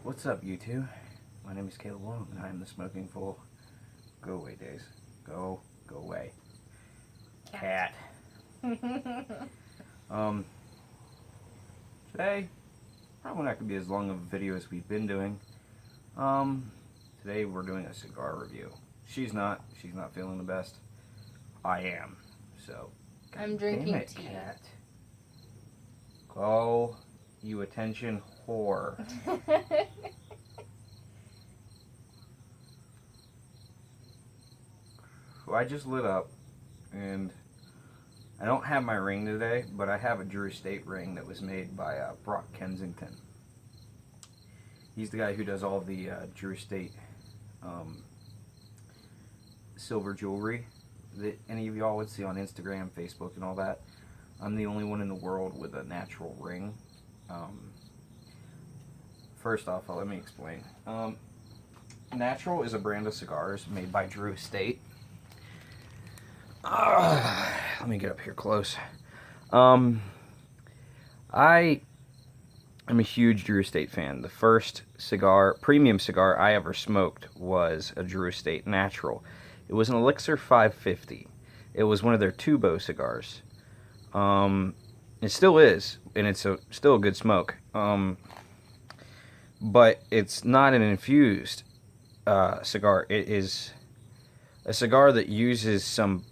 What's up, YouTube? My name is Caleb Long, and I am the Smoking Fool. Go away, Days. Go away. Cat. Today, probably not going to be as long of a video as we've been doing. Today we're doing a cigar review. She's not feeling the best. I am. So, I'm drinking tea. Cat. Go, you attention whore. So I just lit up, and I don't have my ring today, but I have a Drew Estate ring that was made by Brock Kensington. He's the guy who does all the Drew Estate silver jewelry that any of y'all would see on Instagram, Facebook, and all that. I'm the only one in the world with a natural ring. First off, let me explain. Natural is a brand of cigars made by Drew Estate. Let me get up here close. I am a huge Drew Estate fan. The first premium cigar I ever smoked was a Drew Estate Natural. It was an Elixir 550. It was one of their Tubo cigars. It still is, and it's still a good smoke. But it's not an infused cigar. It is a cigar that uses some,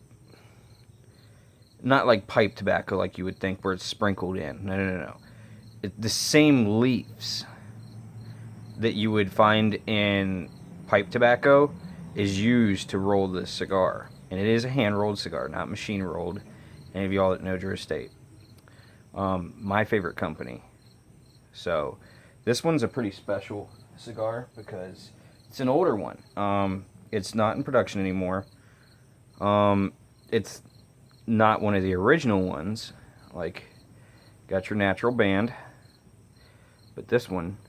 not like pipe tobacco like you would think where it's sprinkled in. No. The same leaves that you would find in pipe tobacco is used to roll this cigar. And it is a hand-rolled cigar, not machine-rolled. Any of y'all that know Drew Estate. My favorite company. So, this one's a pretty special cigar because it's an older one. It's not in production anymore. It's not one of the original ones. Like, got your natural band. But this one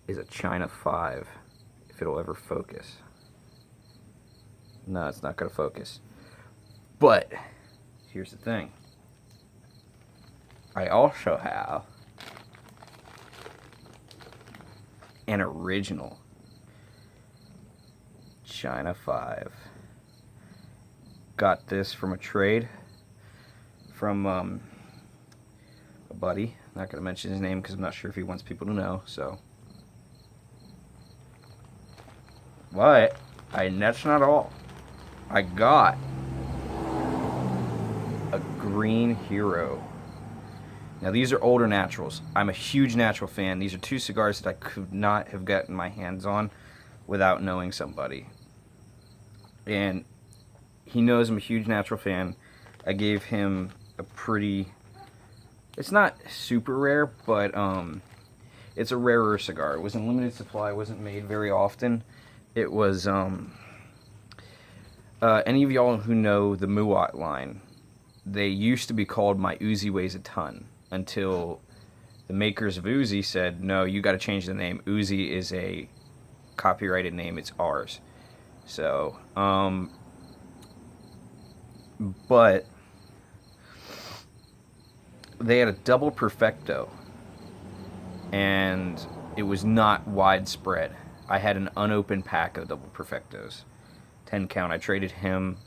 is a China 5, if it'll ever focus. No, it's not going to focus. But, here's the thing. I also have an original China 5. Got this from a trade from a buddy. Not going to mention his name because I'm not sure if he wants people to know. So, but that's not all. I got a Green Hero. Now these are older naturals. I'm a huge natural fan. These are two cigars that I could not have gotten my hands on without knowing somebody. And he knows I'm a huge natural fan. I gave him a pretty, it's not super rare, but it's a rarer cigar. It was in limited supply. It wasn't made very often. It was, any of y'all who know the Muat line, they used to be called My Uzi Weighs a Ton, until the makers of Uzi said, no, you got to change the name. Uzi is a copyrighted name. It's ours. So, but they had a double Perfecto, and it was not widespread. I had an unopened pack of double Perfectos, 10 count. I traded him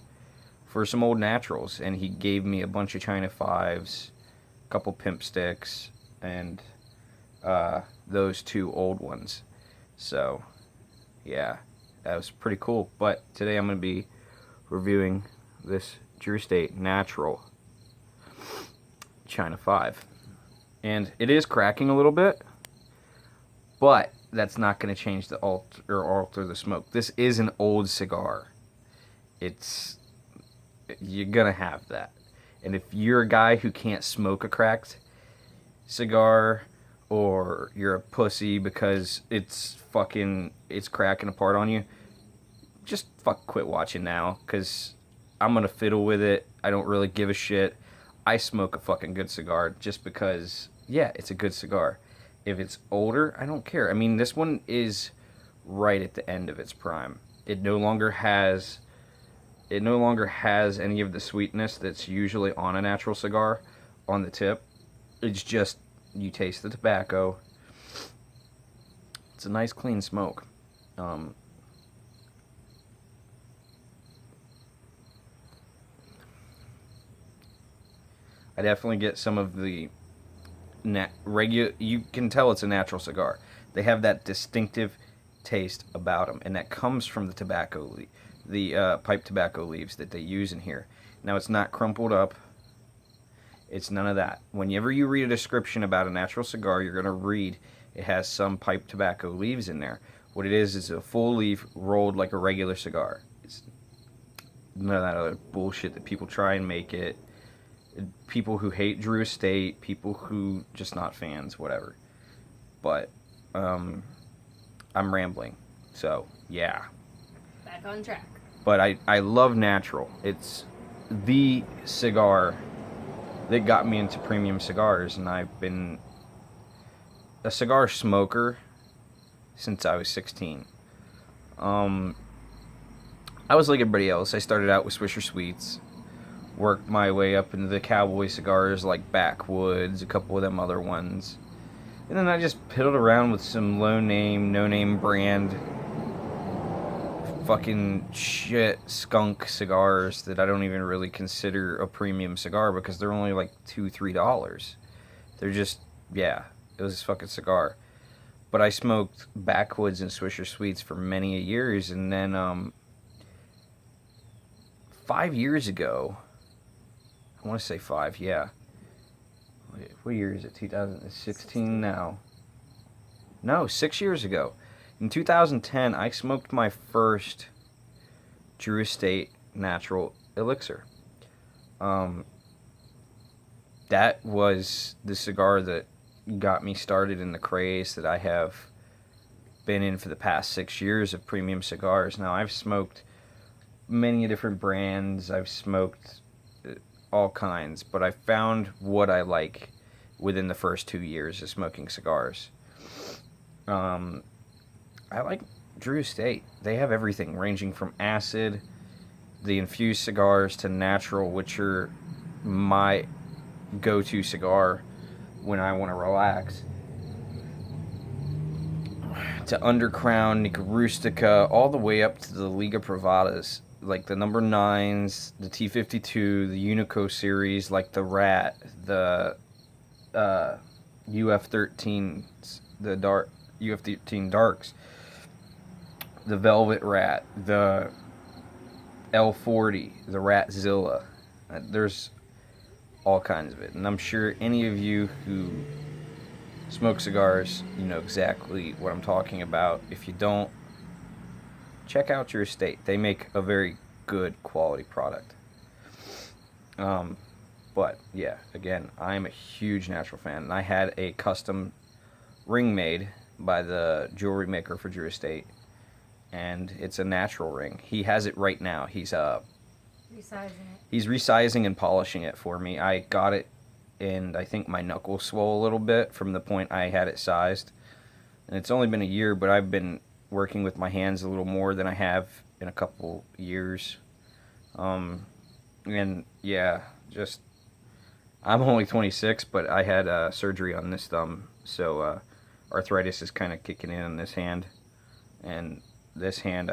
for some old naturals, and he gave me a bunch of China 5s, a couple Pimp Sticks, and those two old ones. So, yeah, that was pretty cool. But today I'm going to be reviewing this Drew Estate Natural China 5. And it is cracking a little bit, but that's not going to change the alter the smoke. This is an old cigar. You're going to have that. And if you're a guy who can't smoke a cracked cigar, or you're a pussy because it's cracking apart on you, just quit watching now, because I'm going to fiddle with it. I don't really give a shit. I smoke a fucking good cigar just because, yeah, it's a good cigar. If it's older, I don't care. I mean, this one is right at the end of its prime. It no longer has any of the sweetness that's usually on a natural cigar on the tip. It's just, you taste the tobacco, It's a nice clean smoke. I definitely get some of the regular. You can tell it's a natural cigar. They have that distinctive taste about them, and that comes from the tobacco, the pipe tobacco leaves that they use in here. Now it's not crumpled up. It's none of that. Whenever you read a description about a natural cigar, you're going to read it has some pipe tobacco leaves in there. What it is a full leaf rolled like a regular cigar. It's none of that other bullshit that people try and make it. People who hate Drew Estate, people who just not fans, whatever. But I'm rambling, so yeah. Back on track. But I love natural. It's the cigar that got me into premium cigars, and I've been a cigar smoker since I was 16. I was like everybody else. I started out with Swisher Sweets, worked my way up into the cowboy cigars like Backwoods, a couple of them other ones. And then I just piddled around with some low name, no name brand fucking shit skunk cigars that I don't even really consider a premium cigar because they're only like $2-3. They're just, yeah, it was a fucking cigar. But I smoked Backwoods and Swisher Sweets for many years, and then 5 years ago, I want to say 5, yeah. What year is it? 2016 now. No, 6 years ago. In 2010, I smoked my first Drew Estate Natural Elixir. That was the cigar that got me started in the craze that I have been in for the past 6 years of premium cigars. Now, I've smoked many different brands. I've smoked all kinds, but I found what I like within the first 2 years of smoking cigars. I like Drew Estate. They have everything, ranging from acid, the infused cigars, to natural, which are my go-to cigar when I want to relax, to Undercrown, Nica Rustica, all the way up to the Liga Privadas, like the number 9s, the T52, the Unico series, like the Rat, the UF13s, the dark UF13 darks, the Velvet Rat, the L40, the Ratzilla. There's all kinds of it, and I'm sure any of you who smoke cigars, you know exactly what I'm talking about. If you don't, check out Drew Estate. They make a very good quality product. But yeah, again, I'm a huge natural fan, and I had a custom ring made by the jewelry maker for Drew Estate, and it's a natural ring. He has it right now. He's resizing and polishing it for me. I got it, and I think my knuckle swole a little bit from the point I had it sized. And it's only been a year, but I've been working with my hands a little more than I have in a couple years. And yeah, just, I'm only 26, but I had surgery on this thumb, so arthritis is kind of kicking in on this hand. And this hand,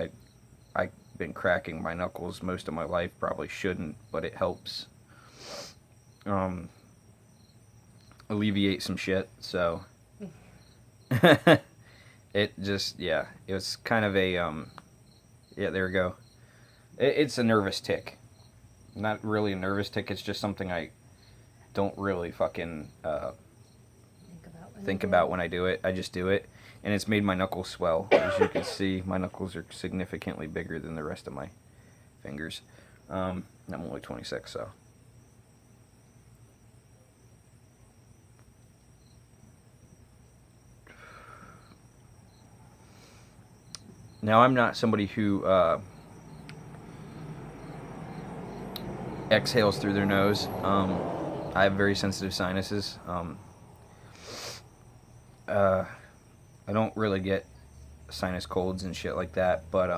I've been cracking my knuckles most of my life. Probably shouldn't, but it helps alleviate some shit. So it just, yeah, it was kind of a yeah, there we go. It's a nervous tick. Not really a nervous tick. It's just something I don't really fucking think about when I do it. I just do it. And it's made my knuckles swell. As you can see, my knuckles are significantly bigger than the rest of my fingers. I'm only 26, so. Now, I'm not somebody who exhales through their nose. I have very sensitive sinuses. I don't really get sinus colds and shit like that, but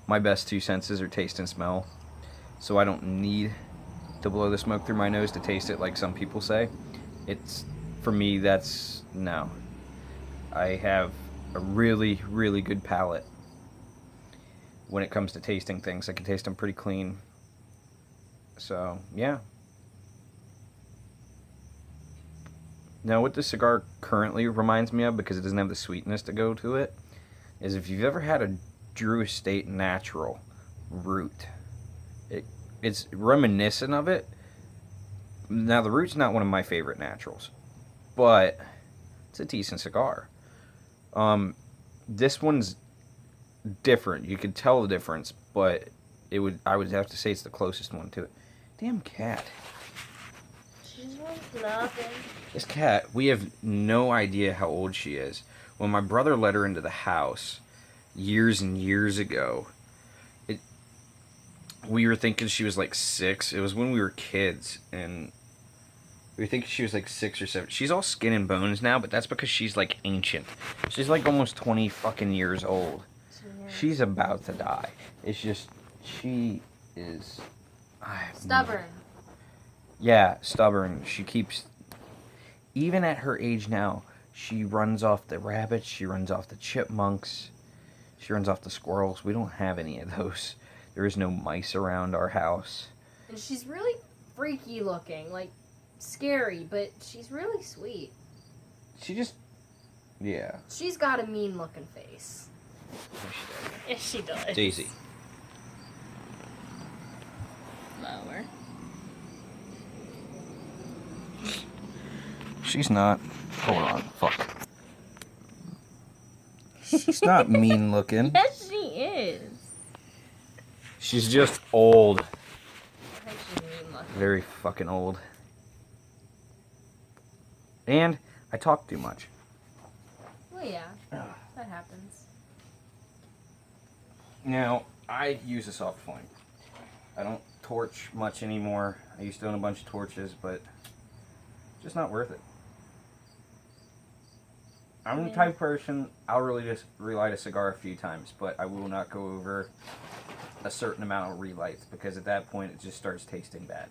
my best two senses are taste and smell, so I don't need to blow the smoke through my nose to taste it like some people say. It's, for me, that's, no. I have a really, really good palate when it comes to tasting things. I can taste them pretty clean. So, yeah. Now, what this cigar currently reminds me of, because it doesn't have the sweetness to go to it, is if you've ever had a Drew Estate Natural Root. It's reminiscent of it. Now, the Root's not one of my favorite naturals, but it's a decent cigar. This one's different. You could tell the difference, but I would have to say it's the closest one to it. Damn cat. She just wants nothing. This cat, we have no idea how old she is. When my brother let her into the house years and years ago, we were thinking she was like 6. It was when we were kids, and we were thinking she was like 6 or 7. She's all skin and bones now, but that's because she's like ancient. She's like almost 20 fucking years old. She's about to die. It's just, she is... Stubborn. Yeah, stubborn. She keeps... Even at her age now, she runs off the rabbits, she runs off the chipmunks, she runs off the squirrels. We don't have any of those. There is no mice around our house. And she's really freaky looking, like scary, but she's really sweet. She just... Yeah. She's got a mean looking face. Yes, she does. Yes, she does. Daisy. Lower. She's not... Hold on. Fuck. She's not mean looking. Yes, she is. She's just old. I think she's mean looking. Very fucking old. And I talk too much. Well, yeah. That happens. Now, I use a soft flame. I don't torch much anymore. I used to own a bunch of torches, but just not worth it. I'm the type of person, I'll really just relight a cigar a few times, but I will not go over a certain amount of relights, because at that point it just starts tasting bad.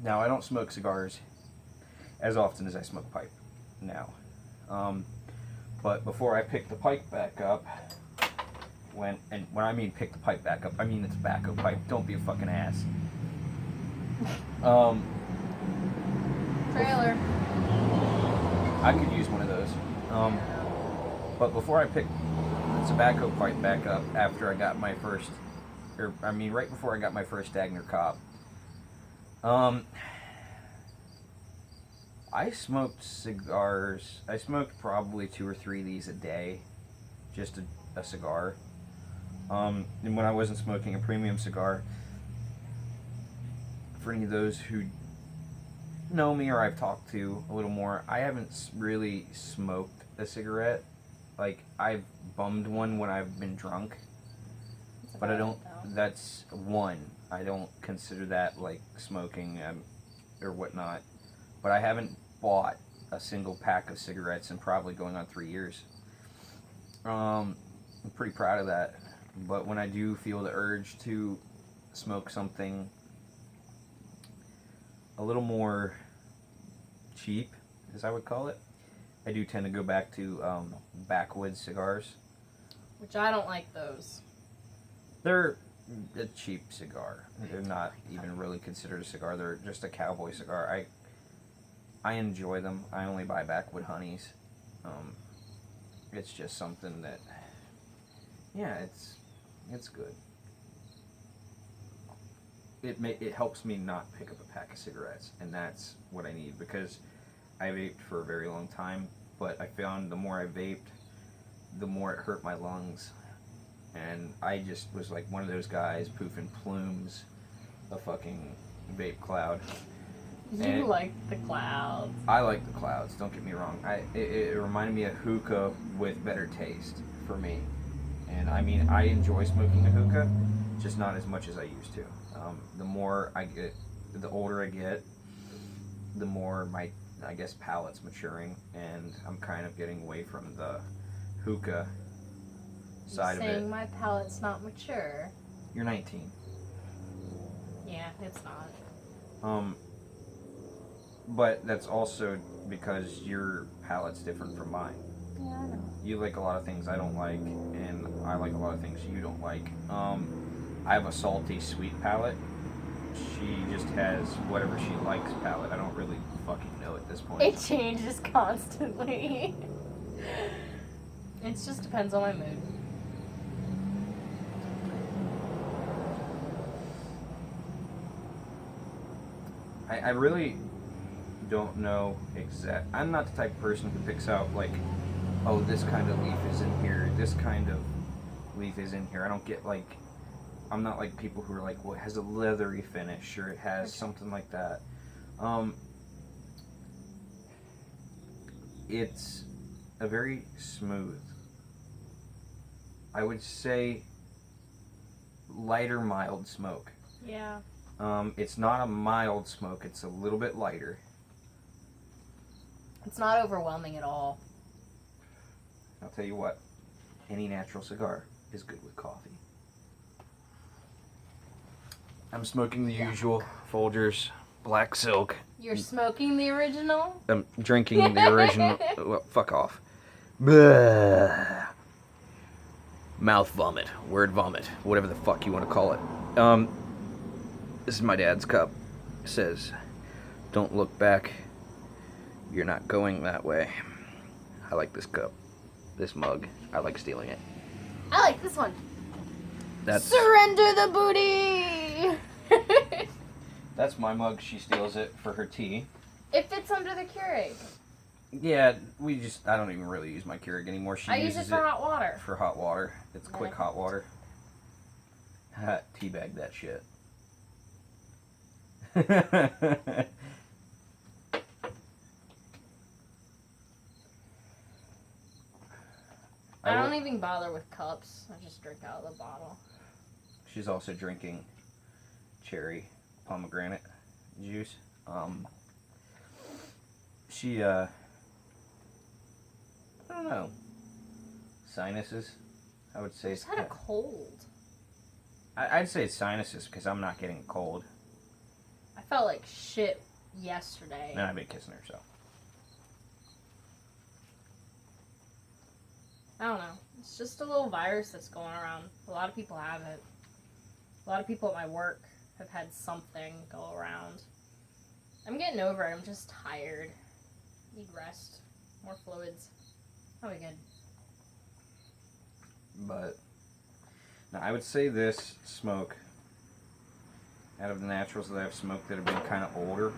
Now, I don't smoke cigars as often as I smoke pipe now. But before I picked the pipe back up, when I mean pick the pipe back up, I mean the tobacco pipe. Don't be a fucking ass. Trailer. I could use one of those. But before I picked the tobacco pipe back up, after I got my first, right before I got my first Dagner Cobb, I smoked cigars. I smoked probably 2 or 3 of these a day, just a cigar. And when I wasn't smoking a premium cigar, for any of those who know me or I've talked to a little more, I haven't really smoked a cigarette. Like, I've bummed one when I've been drunk, but I don't. That's one. I don't consider that like smoking or whatnot. But I haven't bought a single pack of cigarettes in probably going on 3 years. I'm pretty proud of that. But when I do feel the urge to smoke something a little more cheap, as I would call it, I do tend to go back to backwoods cigars. Which I don't like those. They're a cheap cigar. They're not even really considered a cigar. They're just a cowboy cigar. I enjoy them. I only buy backwood honeys. It's just something that, yeah, it's good. It helps me not pick up a pack of cigarettes, and that's what I need, because I vaped for a very long time, but I found the more I vaped, the more it hurt my lungs, and I just was like one of those guys poofing plumes, a fucking vape cloud. You like the clouds. I like the clouds, don't get me wrong. It reminded me of hookah with better taste for me. And I mean, I enjoy smoking a hookah, just not as much as I used to. The more I get, the older I get, the more my, I guess, palate's maturing, and I'm kind of getting away from the hookah side of it. Saying my palate's not mature. You're 19. Yeah, it's not. But that's also because your palate's different from mine. Yeah, I know. You like a lot of things I don't like, and I like a lot of things you don't like. I have a salty, sweet palate. She just has whatever she likes palate. I don't really fucking know at this point. It changes constantly. It just depends on my mood. I really don't know exact. I'm not the type of person who picks out like, oh, this kind of leaf is in here, this kind of leaf is in here. I don't get like, I'm not like people who are like, well, it has a leathery finish or it has something like that. It's a very smooth, I would say, lighter, mild smoke. Yeah. It's not a mild smoke, it's a little bit lighter. It's not overwhelming at all. I'll tell you what, any natural cigar is good with coffee. I'm smoking the usual Folgers Black Silk. You're smoking the original? I'm drinking the original. Well, fuck off. Blah. Mouth vomit, word vomit, whatever the fuck you want to call it. This is my dad's cup. It says, "Don't look back. You're not going that way." I like this cup, this mug. I like stealing it. I like this one. That's Surrender the booty! that's my mug. She steals it for her tea. It fits under the Keurig. Yeah, I don't even really use my Keurig anymore. She I use uses it for hot water. For hot water. It's Yeah. quick hot water. Teabag that shit. I don't even bother with cups. I just drink out of the bottle. She's also drinking cherry pomegranate juice. She I don't know. Sinuses, I would say. I just had a cold. I'd say it's sinuses because I'm not getting a cold. I felt like shit yesterday. And I've been kissing her, so. I don't know. It's just a little virus that's going around. A lot of people have it. A lot of people at my work have had something go around. I'm getting over it. I'm just tired. Need rest. More fluids. That'll be good. But now I would say this smoke, out of the naturals that I've smoked that have been kind of older,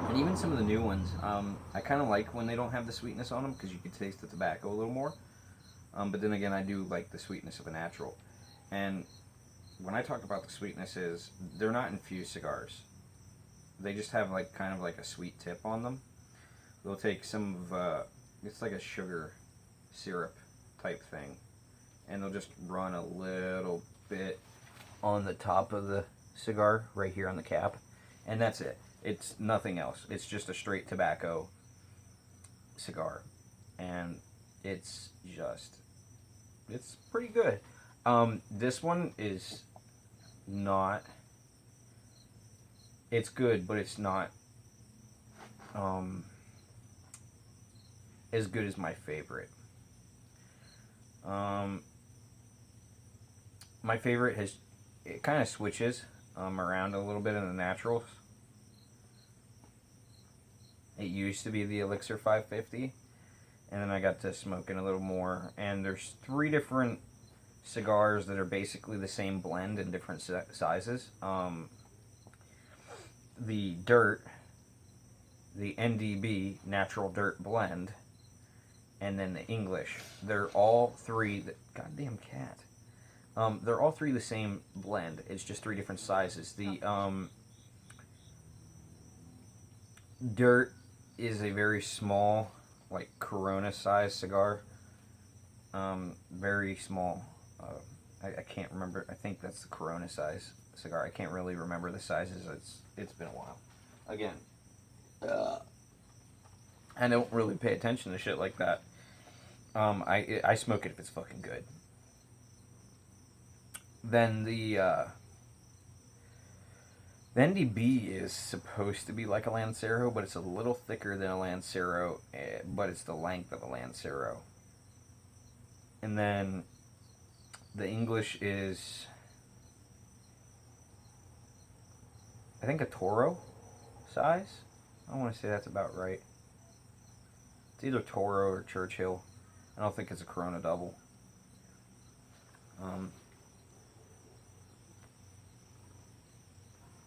and even some of the new ones, I kind of like when they don't have the sweetness on them because you can taste the tobacco a little more. But then again, I do like the sweetness of a natural. And when I talk about the sweetness is, they're not infused cigars. They just have like kind of like a sweet tip on them. They'll take some of, it's like a sugar syrup type thing. And they'll just run a little bit on the top of the cigar, right here on the cap. And that's it. It's nothing else. It's just a straight tobacco cigar. And it's pretty good. This one is not, it's good, but it's not as good as my favorite. My favorite it kind of switches around a little bit in the naturals. It used to be the Elixir 550, and then I got to smoking a little more. And there's 3 different cigars that are basically the same blend in different sizes. The Dirt, the NDB Natural Dirt Blend, and then the English. They're all 3. Goddamn cat. They're all 3 the same blend. It's just 3 different sizes. The Dirt is a very small, like Corona size cigar. Very small. I can't remember. I think that's the Corona size cigar. I can't really remember the sizes. It's been a while. Again, I don't really pay attention to shit like that. I smoke it if it's fucking good. Then the The NDB is supposed to be like a Lancero, but it's a little thicker than a Lancero, but it's the length of a Lancero. And then the English is, I think, a Toro size. I want to say that's about right. It's either Toro or Churchill. I don't think it's a Corona double.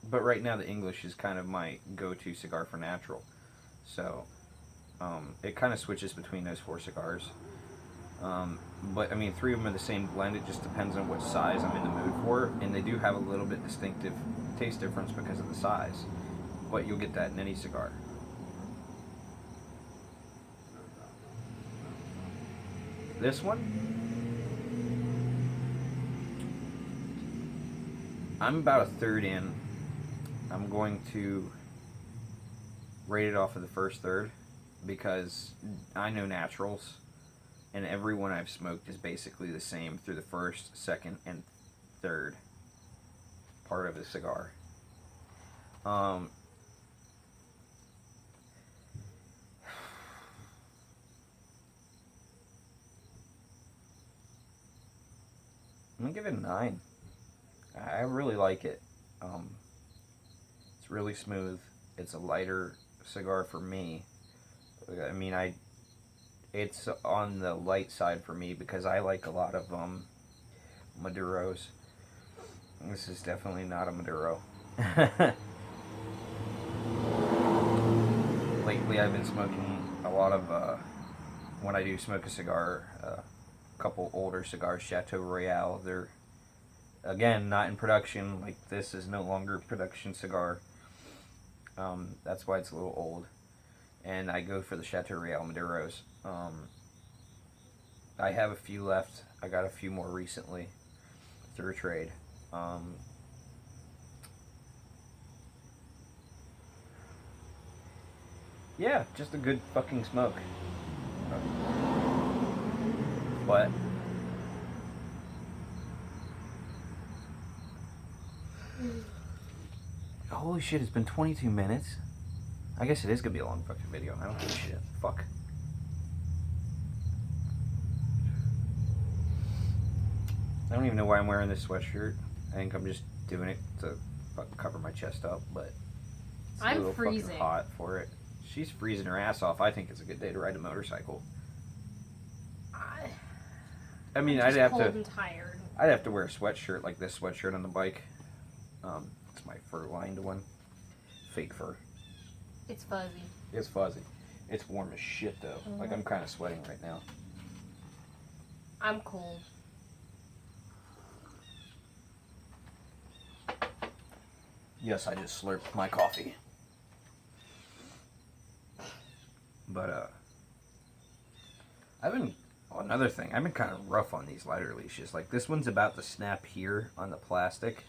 But right now the English is kind of my go-to cigar for natural. So it kind of switches between those 4 cigars. But I mean, 3 of them are the same blend. It just depends on what size I'm in the mood for. And they do have a little bit distinctive taste difference because of the size. But you'll get that in any cigar. This one, I'm about a third in. I'm going to rate it off of the first third because I know naturals, and every one I've smoked is basically the same through the first, second, and third part of the cigar. I'm gonna give it a 9. I really like it. It's really smooth. It's a lighter cigar for me. I mean, it's on the light side for me because I like a lot of Maduros. This is definitely not a Maduro. Lately, I've been smoking a lot of, when I do smoke a cigar, a couple older cigars, Chateau Royale. They're, again, not in production. Like, this is no longer a production cigar. That's why it's a little old. And I go for the Chateau Royale Maduros. I have a few left. I got a few more recently through a trade. Yeah, just a good fucking smoke. But holy shit, it's been 22 minutes. I guess it is gonna be a long fucking video. I don't give a shit. Fuck. I don't even know why I'm wearing this sweatshirt. I think I'm just doing it to fucking cover my chest up, but it's a little freezing. fucking hot for it. She's freezing her ass off. I think it's a good day to ride a motorcycle. I mean, I'm just cold and tired. I'd have to wear a sweatshirt like this sweatshirt on the bike. It's my fur-lined one. Fake fur. It's fuzzy. It's fuzzy. It's warm as shit, though. Mm-hmm. Like, I'm kind of sweating right now. I'm cold. Yes, I just slurped my coffee. But, another thing, I've been kind of rough on these lighter leashes. Like, this one's about to snap here on the plastic.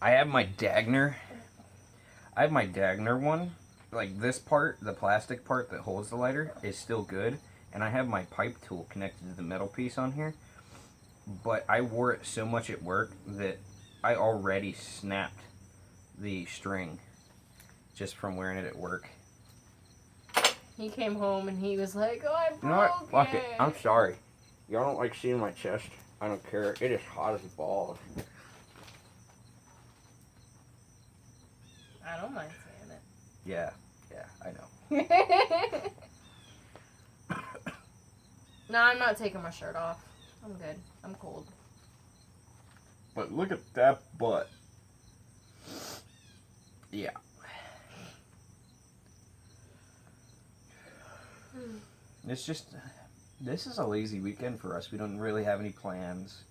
I have my Dagner one. Like, this part, the plastic part that holds the lighter, is still good. And I have my pipe tool connected to the metal piece on here. But I wore it so much at work that I already snapped the string just from wearing it at work. He came home and he was like, "Oh, I broke You know what? Fuck it. I'm it." sorry. Y'all don't like seeing my chest? I don't care. It is hot as balls. I don't mind seeing it. Yeah, I know. No, I'm not taking my shirt off. I'm good. I'm cold. But look at that butt. Yeah. It's just, this is a lazy weekend for us. We don't really have any plans.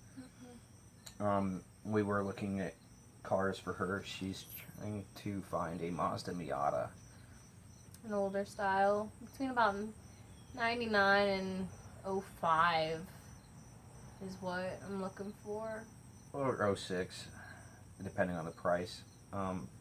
We were looking at cars for her. She's trying to find a Mazda Miata. An older style. Between about 99 and 05 is what I'm looking for. Or 06, depending on the price.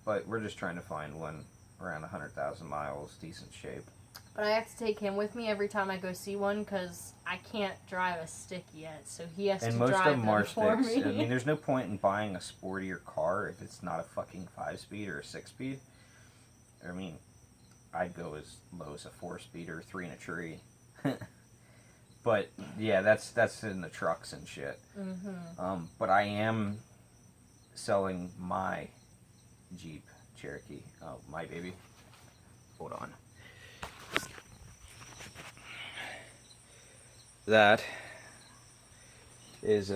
But we're just trying to find one around 100,000 miles, decent shape. But I have to take him with me every time I go see one because I can't drive a stick yet, so he has to drive them for me. And most of them are sticks. I mean, there's no point in buying a sportier car if it's not a fucking 5-speed or a 6-speed. I mean, I'd go as low as a 4-speed or 3 in a tree. But yeah, that's in the trucks and shit. Mm-hmm. But I am selling my Jeep Cherokee. Oh, my baby. Hold on. That is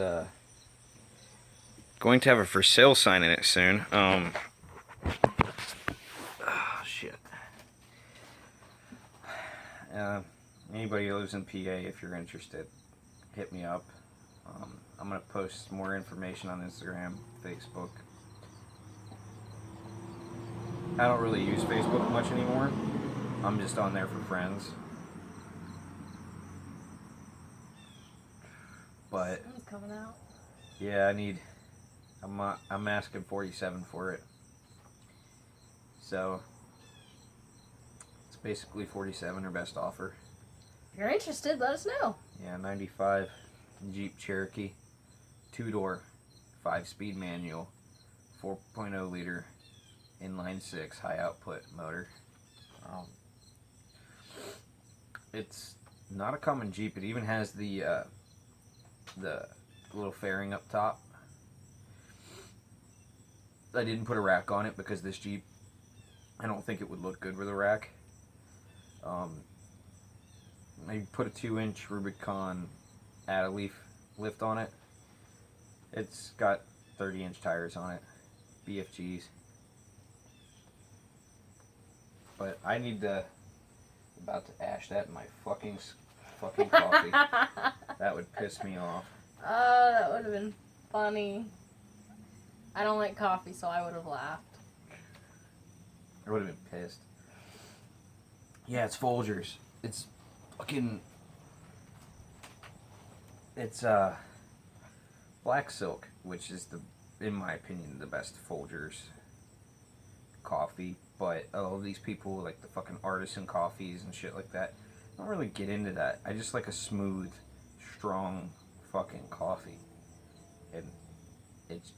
going to have a for sale sign in it soon. Oh shit. Anybody who lives in PA, if you're interested, hit me up. I'm gonna post more information on Instagram, Facebook. I don't really use Facebook much anymore. I'm just on there for friends. But Sun's coming out. yeah, I'm asking 47 for it. So it's basically 47 or best offer. If you're interested, let us know. Yeah, 95 Jeep Cherokee, 2-door, 5-speed manual, 4.0 liter, inline 6 high output motor. It's not a common Jeep. It even has the little fairing up top. I didn't put a rack on it because this Jeep, I don't think it would look good with a rack. I put a 2-inch Rubicon add-a-leaf lift on it. It's got 30-inch tires on it, BFGs. But I need to, about to ash that in my fucking coffee. That would piss me off. Oh, that would have been funny. I don't like coffee, so I would have laughed. I would have been pissed. Yeah, it's Folgers. It's fucking... It's Black Silk, which is, in my opinion, the best Folgers coffee. But all these people, like the fucking artisan coffees and shit like that, I don't really get into that. I just like a smooth, strong fucking coffee. And it's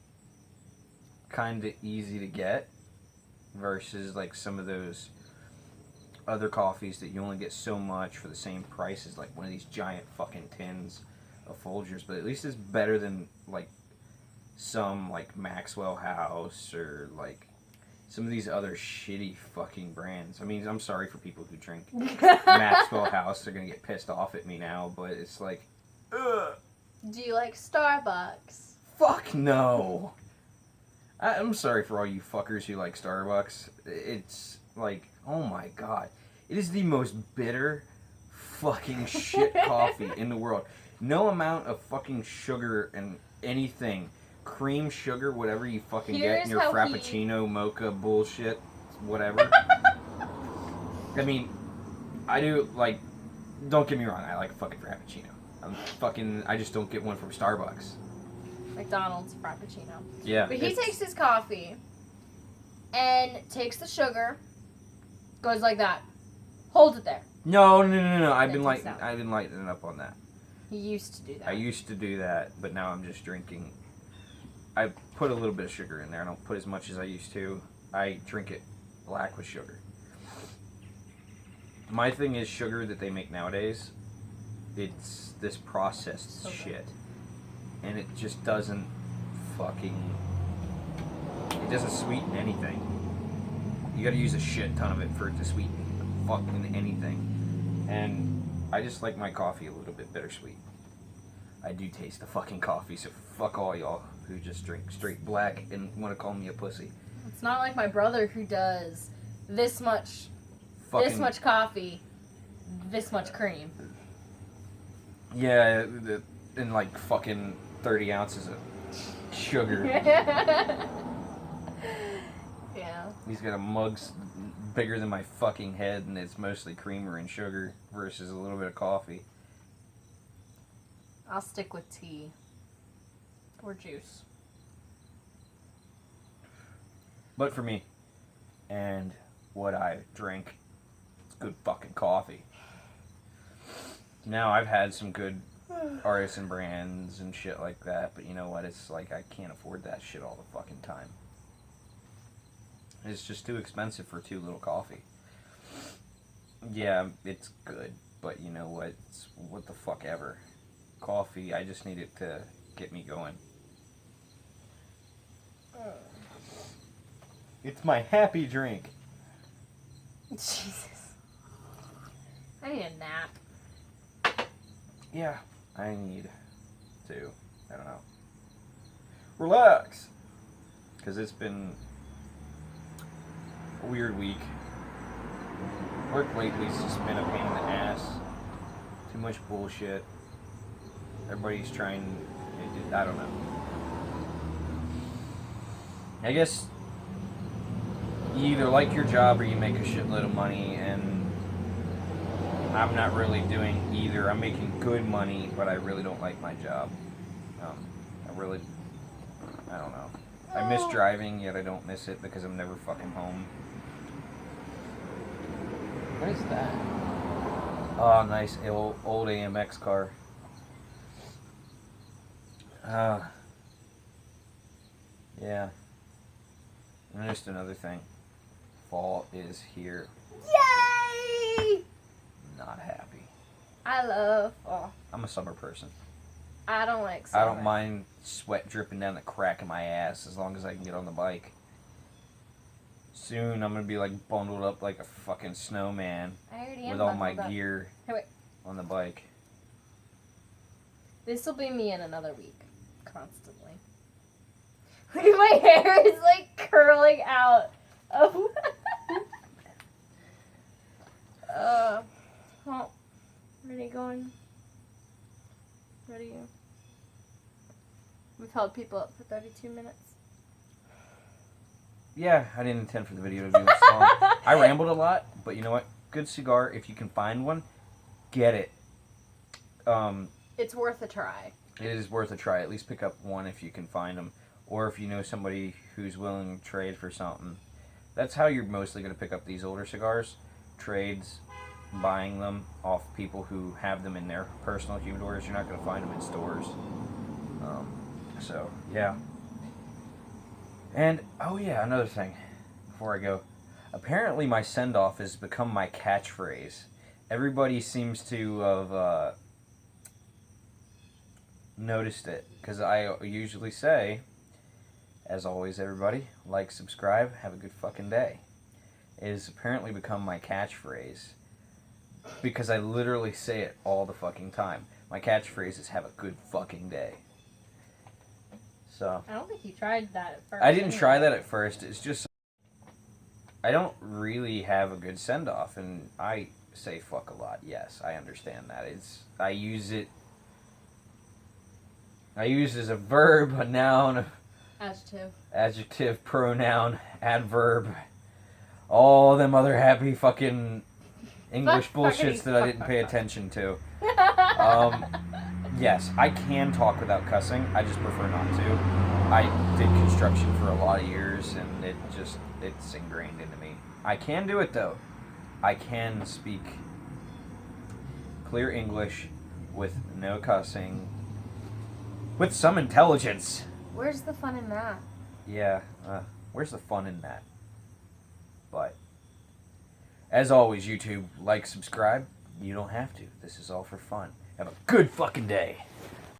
kind of easy to get versus like some of those other coffees that you only get so much for the same price as like one of these giant fucking tins of Folgers. But at least it's better than like some like Maxwell House or like some of these other shitty fucking brands. I mean, I'm sorry for people who drink Maxwell House. They're gonna get pissed off at me now, but it's like, ugh. Do you like Starbucks? Fuck no. I'm sorry for all you fuckers who like Starbucks. It's like, oh my god. It is the most bitter fucking shit coffee in the world. No amount of fucking sugar and anything, cream, sugar, whatever you fucking get in your Frappuccino, mocha, bullshit, whatever. I mean, I do, like, don't get me wrong, I like a fucking Frappuccino. I just don't get one from Starbucks. McDonald's Frappuccino. Yeah. But he takes his coffee and takes the sugar, goes like that, holds it there. No. I've been lightening up on that. He used to do that. I used to do that, but now I'm just drinking. I put a little bit of sugar in there. I don't put as much as I used to. I drink it black with sugar. My thing is sugar that they make nowadays. It's this processed shit. And it just doesn't it doesn't sweeten anything. You gotta use a shit ton of it for it to sweeten fucking anything. And I just like my coffee a little bit bittersweet. I do taste the fucking coffee, so fuck all y'all who just drink straight black and want to call me a pussy. It's not like my brother who does this much coffee, this much cream. Yeah, and like fucking 30 ounces of sugar. Yeah. He's got a mug bigger than my fucking head, and it's mostly creamer and sugar versus a little bit of coffee. I'll stick with tea. Or juice. But for me, and what I drink, good fucking coffee. Now, I've had some good artisan brands and shit like that, but you know what? It's like I can't afford that shit all the fucking time. It's just too expensive for too little coffee. Yeah, it's good, but you know what? It's what the fuck ever. Coffee, I just need it to get me going. It's my happy drink. Jesus. I need a nap. Yeah, I need to. I don't know. Relax. Because it's been a weird week. Work lately's just been a pain in the ass. Too much bullshit. Everybody's trying. I don't know. I guess you either like your job or you make a shitload of money, and I'm not really doing either. I'm making good money, but I really don't like my job. I don't know. I miss driving, yet I don't miss it because I'm never fucking home. What is that? Oh, nice old AMX car. Yeah. And just another thing. Fall is here. Yay! Not happy. I love fall. I'm a summer person. I don't like summer. I don't mind sweat dripping down the crack of my ass as long as I can get on the bike. Soon I'm gonna be like bundled up like a fucking snowman I already am with all my bundled up. gear Hey, wait. on the bike. This will be me in another week. Constantly. Look at my hair is like curling out. Oh. Well, where are you going? What are you? We've held people up for 32 minutes. Yeah, I didn't intend for the video to be this long. I rambled a lot, but you know what? Good cigar. If you can find one, get it. It's worth a try. It is worth a try. At least pick up one if you can find them. Or if you know somebody who's willing to trade for something. That's how you're mostly going to pick up these older cigars. Trades, buying them off people who have them in their personal humidors. You're not going to find them in stores. So, yeah. And, oh yeah, another thing before I go. Apparently my send-off has become my catchphrase. Everybody seems to have noticed it. Because I usually say, as always, everybody, like, subscribe, have a good fucking day. It has apparently become my catchphrase. Because I literally say it all the fucking time. My catchphrase is have a good fucking day. So I don't think you tried that at first. I didn't try that at first. It's just I don't really have a good send-off, and I say fuck a lot. Yes, I understand that. I use it as a verb, a noun, adjective, pronoun, adverb, all them other happy fucking English bullshits that I didn't pay attention to. Yes, I can talk without cussing. I just prefer not to. I did construction for a lot of years, and it's ingrained into me. I can do it, though. I can speak clear English with no cussing, with some intelligence. Where's the fun in that? Yeah, where's the fun in that? But, as always, YouTube, like, subscribe. You don't have to. This is all for fun. Have a good fucking day.